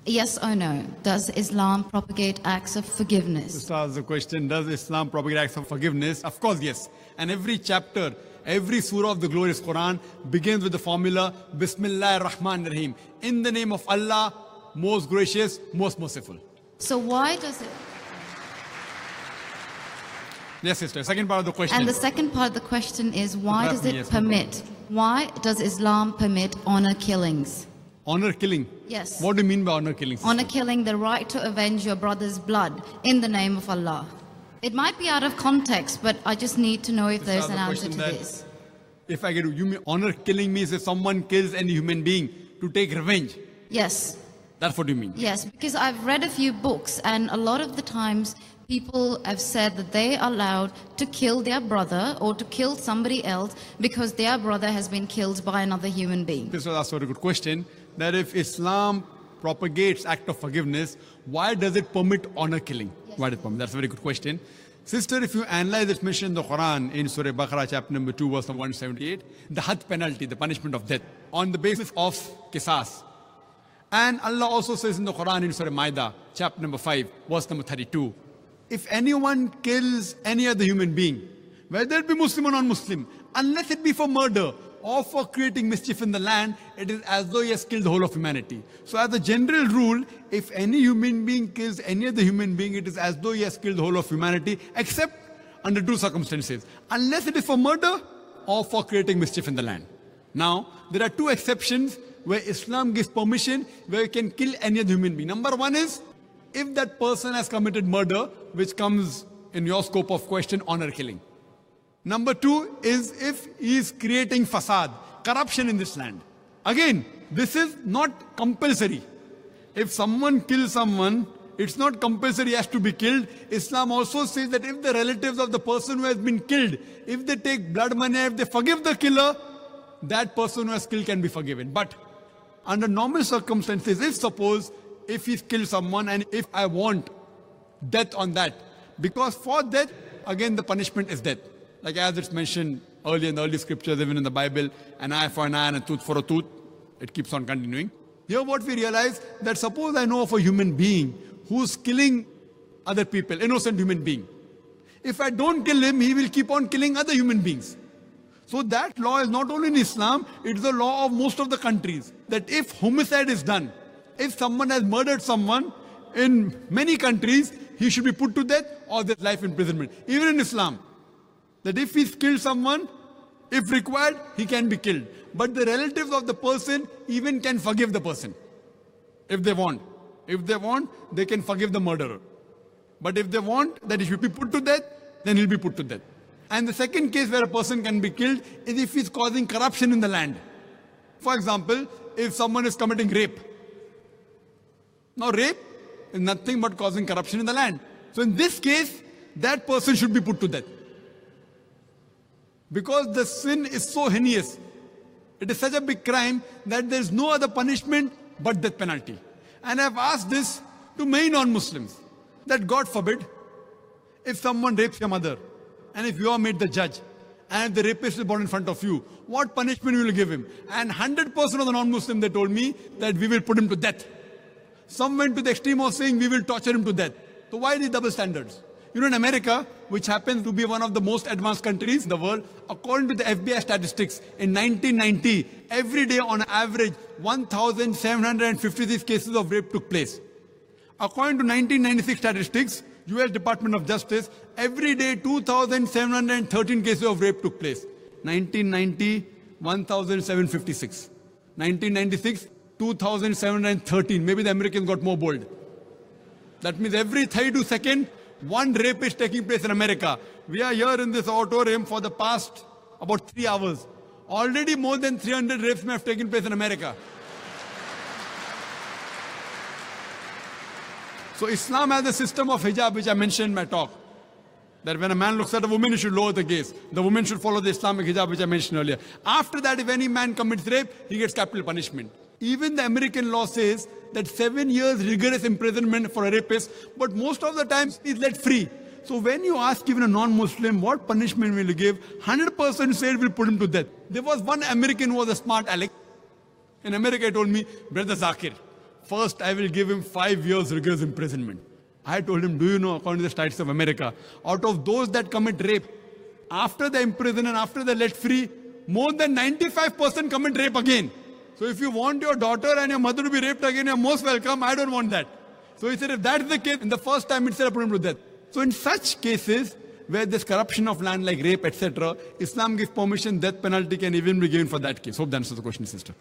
Yes or no? Does Islam propagate acts of forgiveness? Just ask the question, does Islam propagate acts of forgiveness? Of course, yes. And every chapter, every surah of the glorious Quran begins with the formula, Bismillah ar-Rahman ar-Rahim. In the name of Allah, most gracious, most merciful. So why does it... Yes, sister. Second part of the question. And the second part of the question is, why does it permit? Why does Islam permit honor killings? Honor killing? Yes. What do you mean by honor killing, sister? Honor killing, the right to avenge your brother's blood in the name of Allah. It might be out of context, but I just need to know if there's an answer to this. If I get you mean honor killing means if someone kills any human being to take revenge? Yes. That's what you mean? Yes, because I've read a few books, and a lot of the times people have said that they are allowed to kill their brother or to kill somebody else because their brother has been killed by another human being. This was also a good question, that if Islam propagates act of forgiveness, why does it permit honor killing? Yes. Why does it permit? That's a very good question. Sister, if you analyze this mention in the Quran, in Surah Baqarah, chapter number 2, verse number 178, the had penalty, the punishment of death, on the basis of qisas. And Allah also says in the Quran, in Surah Ma'idah, chapter number 5, verse number 32, if anyone kills any other human being, whether it be Muslim or non-Muslim, unless it be for murder or for creating mischief in the land, it is as though he has killed the whole of humanity. So as a general rule, if any human being kills any other human being, it is as though he has killed the whole of humanity, except under two circumstances. Unless it is for murder or for creating mischief in the land. Now, there are two exceptions where Islam gives permission where you can kill any other human being. Number one is, if that person has committed murder, which comes in your scope of question, honor killing. Number two is if he is creating fasad, corruption in this land. Again, this is not compulsory. If someone kills someone, it's not compulsory he has to be killed. Islam also says that if the relatives of the person who has been killed, if they take blood money, if they forgive the killer, that person who has killed can be forgiven. But under normal circumstances, if he's killed someone and if I want death on that, because for death, again the punishment is death. Like as it's mentioned earlier in the early scriptures, even in the Bible, an eye for an eye and a tooth for a tooth. It keeps on continuing. Here what we realize, that suppose I know of a human being who's killing other people, innocent human being. If I don't kill him, he will keep on killing other human beings. So that law is not only in Islam, it's the law of most of the countries. That if homicide is done, if someone has murdered someone, in many countries, he should be put to death or there's life imprisonment. Even in Islam, that if he's killed someone, if required, he can be killed. But the relatives of the person even can forgive the person, if they want. If they want, they can forgive the murderer. But if they want that he should be put to death, then he'll be put to death. And the second case where a person can be killed is if he's causing corruption in the land. For example, if someone is committing rape. Now rape is nothing but causing corruption in the land. So in this case, that person should be put to death. Because the sin is so heinous. It is such a big crime that there is no other punishment but death penalty. And I've asked this to many non-Muslims, that God forbid, if someone rapes your mother, and if you are made the judge, and if the rapist is brought in front of you, what punishment will you give him? And 100% of the non-Muslim, they told me that we will put him to death. Some went to the extreme of saying we will torture him to death. So why these double standards? You know, in America, which happens to be one of the most advanced countries in the world, according to the FBI statistics, in 1990, every day on average, 1,756 cases of rape took place. According to 1996 statistics, US Department of Justice, every day 2,713 cases of rape took place. 1990, 1,756. 1996, 2,713. Maybe the Americans got more bold. That means every 32 seconds, one rape is taking place in America. We are here in this auditorium for the past about 3 hours. Already more than 300 rapes may have taken place in America. So Islam has a system of hijab, which I mentioned in my talk. That when a man looks at a woman, he should lower the gaze. The woman should follow the Islamic hijab, which I mentioned earlier. After that, if any man commits rape, he gets capital punishment. Even the American law says that 7 years rigorous imprisonment for a rapist, but most of the times he's let free. So when you ask even a non-Muslim, what punishment will you give? 100% say we'll put him to death. There was one American who was a smart aleck. In America, he told me, Brother Zakir, first I will give him 5 years rigorous imprisonment. I told him, do you know, according to the States of America, out of those that commit rape, after the imprisonment, after they're let free, more than 95% commit rape again. So if you want your daughter and your mother to be raped again, you're most welcome. I don't want that. So he said, if that's the case, in the first time itself, I put him to death. So in such cases, where there's corruption of land like rape, etc., Islam gives permission, death penalty can even be given for that case. Hope that answers the question, sister.